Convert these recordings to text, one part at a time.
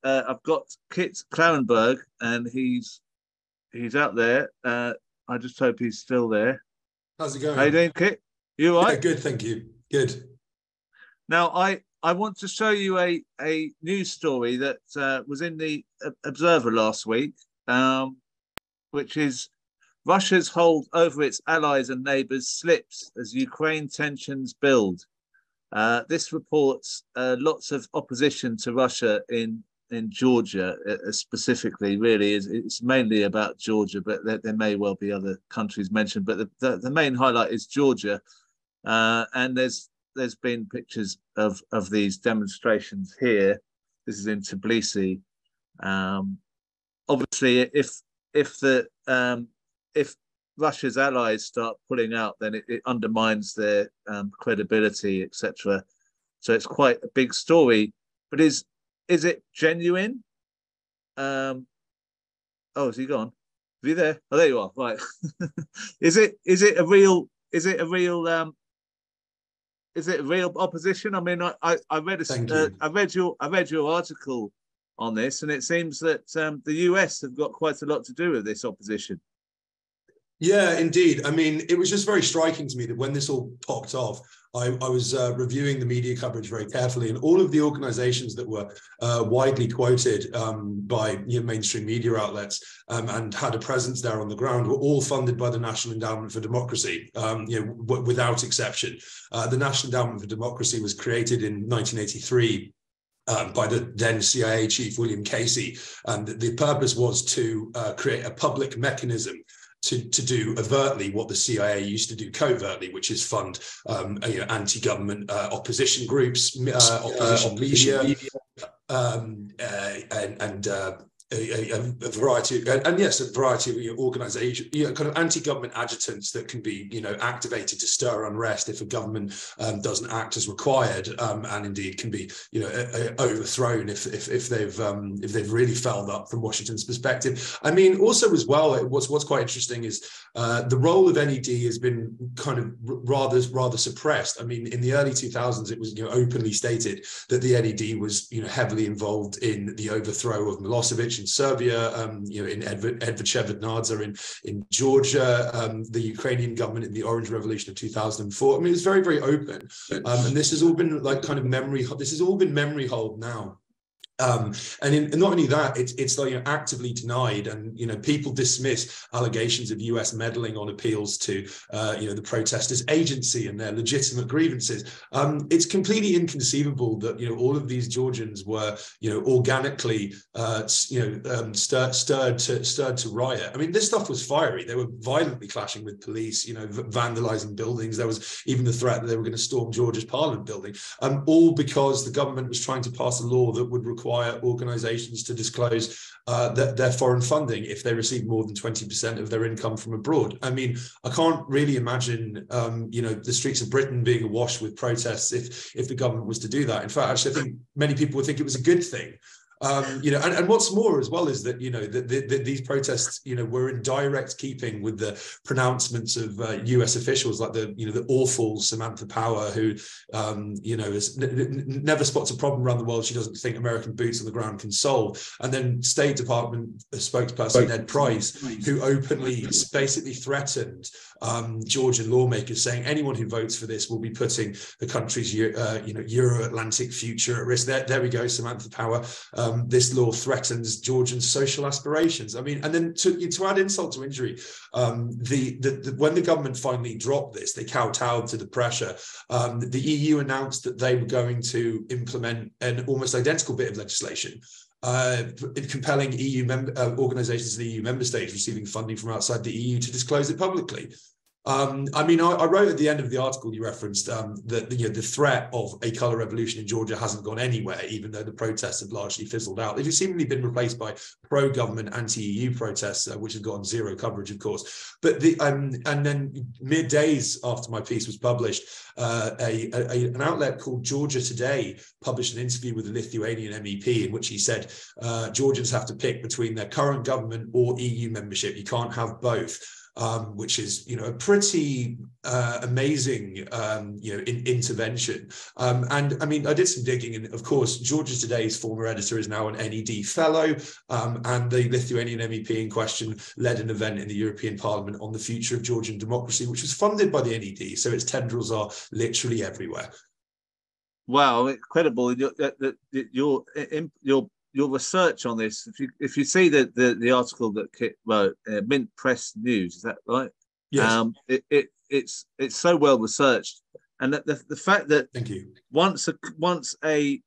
I've got Kit Klarenberg, and he's out there. I just hope he's still there. How's it going? How you doing, Kit? You all right? Yeah, good, thank you. Good. Now, I want to show you a news story that was in the Observer last week, which is Russia's hold over its allies and neighbors slips as Ukraine tensions build. This reports lots of opposition to Russia in Georgia, specifically. Really, it's mainly about Georgia, but there may well be other countries mentioned. But the main highlight is Georgia, and there's been pictures of these demonstrations here. This is in Tbilisi. Obviously, if Russia's allies start pulling out, then it undermines their credibility, etc. So it's quite a big story. But is it genuine? Oh, is he gone? Are you there? Oh, there you are. Right. Is it a real opposition? I mean, I read your article on this, and it seems that the US have got quite a lot to do with this opposition. Yeah, indeed. I mean, it was just very striking to me that when this all popped off, I was reviewing the media coverage very carefully, and all of the organizations that were widely quoted by mainstream media outlets and had a presence there on the ground were all funded by the National Endowment for Democracy, without exception. The National Endowment for Democracy was created in 1983 by the then CIA chief, William Casey, and the purpose was to create a public mechanism to do overtly what the CIA used to do covertly, which is fund anti-government opposition groups, opposition media, and a variety of organizations, kind of anti-government agitants that can be, activated to stir unrest if a government doesn't act as required, and indeed can be, overthrown if they've really fouled up from Washington's perspective. I mean, also as well, what's quite interesting is the role of NED has been kind of rather suppressed. I mean, in the early 2000s, it was openly stated that the NED was heavily involved in the overthrow of Milosevic in Serbia, in Edvard Shevardnadze in Georgia, the Ukrainian government in the Orange Revolution of 2004. I mean, it's very, very open, and this has all been like kind of memory. This has all been memory hold now. And not only that, it's like actively denied, and people dismiss allegations of US meddling on appeals to the protesters' agency and their legitimate grievances. It's completely inconceivable that all of these Georgians were organically stirred to riot. I mean, this stuff was fiery. They were violently clashing with police, vandalizing buildings. There was even the threat that they were going to storm Georgia's parliament building, all because the government was trying to pass a law that would require organizations to disclose their foreign funding if they receive more than 20% of their income from abroad. I mean, I can't really imagine, the streets of Britain being awash with protests if the government was to do that. In fact, actually, I think many people would think it was a good thing. And what's more as well is that these protests were in direct keeping with the pronouncements of US officials like the awful Samantha Power, who never spots a problem around the world she doesn't think American boots on the ground can solve, and then State Department spokesperson Ned Price, who openly basically threatened Georgian lawmakers, saying anyone who votes for this will be putting the country's Euro-Atlantic future at risk. There we go, Samantha Power. This law threatens Georgian social aspirations. I mean, and then to add insult to injury, when the government finally dropped this, they kowtowed to the pressure. The EU announced that they were going to implement an almost identical bit of legislation, compelling organizations in the EU member states receiving funding from outside the EU to disclose it publicly. I mean, I wrote at the end of the article you referenced that the threat of a colour revolution in Georgia hasn't gone anywhere, even though the protests have largely fizzled out. They've seemingly been replaced by pro-government, anti-EU protests, which have gotten zero coverage, of course. But and then mid-days after my piece was published, an outlet called Georgia Today published an interview with a Lithuanian MEP in which he said Georgians have to pick between their current government or EU membership. You can't have both. which is, a pretty amazing, intervention. And I mean, I did some digging, and of course, Georgia Today's former editor is now an NED fellow, and the Lithuanian MEP in question led an event in the European Parliament on the future of Georgian democracy, which was funded by the NED. So its tendrils are literally everywhere. Wow, incredible! Your research on this. If you see the article that Kit wrote, Mint Press News, is that right? Yes. It's so well researched, and the fact that thank you. Once a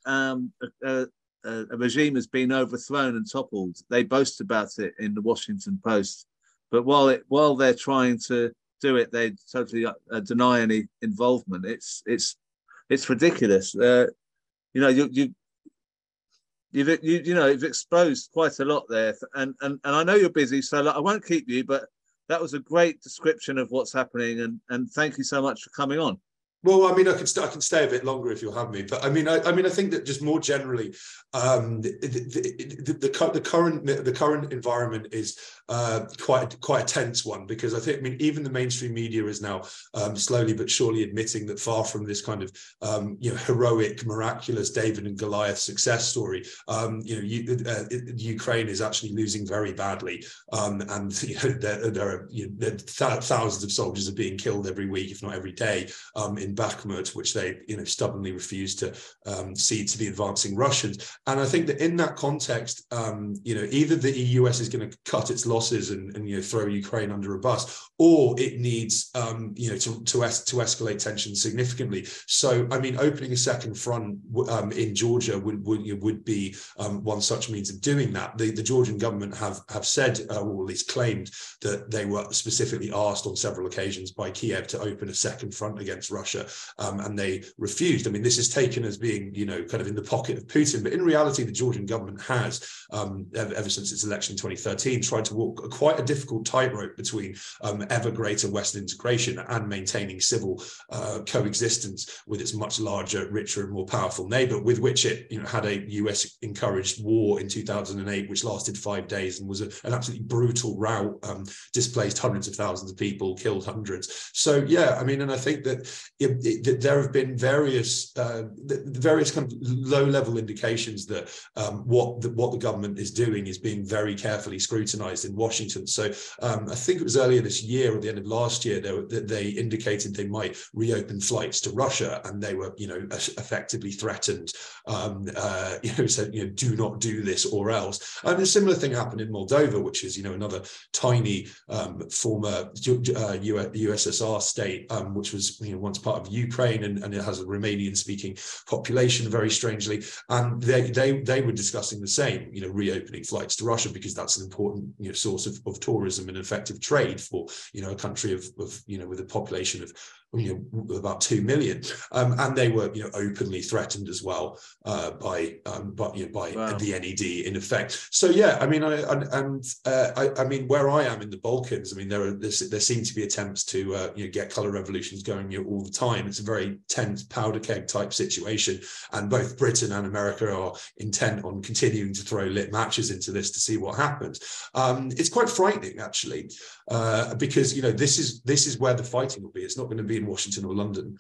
regime has been overthrown and toppled, they boast about it in the Washington Post. But while they're trying to do it, they totally deny any involvement. It's ridiculous. You've exposed quite a lot there, and I know you're busy, so I won't keep you. But that was a great description of what's happening, and thank you so much for coming on. Well, I mean, I can stay a bit longer if you'll have me, but I mean, I think that just more generally, the current environment is quite a tense one, because I think, even the mainstream media is now slowly but surely admitting that far from this kind of heroic, miraculous David and Goliath success story, Ukraine is actually losing very badly, and there are thousands of soldiers are being killed every week, if not every day, in Bakhmut, which they stubbornly refuse to cede to the advancing Russians. And I think that in that context, either the US is going to cut its losses and throw Ukraine under a bus, or it needs to escalate tensions significantly. So I mean, opening a second front in Georgia would be one such means of doing that. The Georgian government have said, or at least claimed, that they were specifically asked on several occasions by Kiev to open a second front against Russia. And they refused. I mean, this is taken as being, kind of in the pocket of Putin, but in reality, the Georgian government has, ever since its election in 2013, tried to walk quite a difficult tightrope between ever greater Western integration and maintaining civil coexistence with its much larger, richer, and more powerful neighbor, with which it, had a US-encouraged war in 2008, which lasted 5 days and was an absolutely brutal rout, displaced hundreds of thousands of people, killed hundreds. So yeah, I mean, and I think that there have been various kind of low-level indications that what the government is doing is being very carefully scrutinized in Washington. So I think it was earlier this year, or the end of last year, they indicated they might reopen flights to Russia, and they were, effectively threatened, said, do not do this or else. And a similar thing happened in Moldova, which is, another tiny former USSR state, which was, once part of Ukraine, and it has a Romanian-speaking population, very strangely. And they were discussing the same, reopening flights to Russia, because that's an important, source of tourism and effective trade for, a country of with a population of about 2 million, and they were openly threatened as well by wow. the NED in effect. So yeah, I mean, I mean, where I am in the Balkans, I mean, there seem to be attempts to get colour revolutions going all the time. It's a very tense powder keg type situation, and both Britain and America are intent on continuing to throw lit matches into this to see what happens. It's quite frightening, actually, because this is where the fighting will be. It's not going to be in Washington or London.